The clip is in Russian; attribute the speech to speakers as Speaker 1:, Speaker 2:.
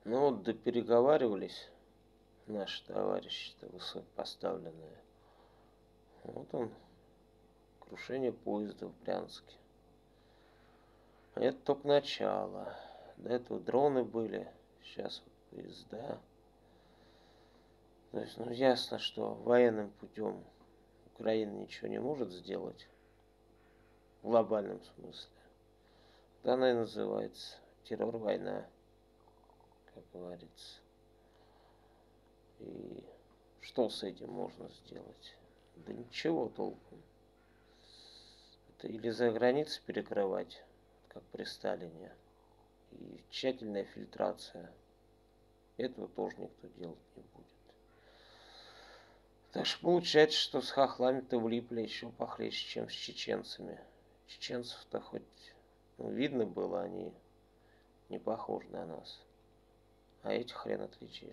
Speaker 1: Ну вот допереговаривались наши товарищи-то высокопоставленные. Вот он, крушение поезда в Брянске. Это только начало. До этого дроны были, сейчас вот поезда. То есть, ну ясно, что военным путем Украина ничего не может сделать в глобальном смысле. Да она и называется террор-война, как говорится. И что с этим можно сделать? Да ничего толком. Это или за границей перекрывать, как при Сталине, и тщательная фильтрация. Этого тоже никто делать не будет. Так что получается, что с хохлами-то влипли еще похлеще, чем с чеченцами. Чеченцев-то хоть видно было, они не похожи на нас. А этих хрен отличишь.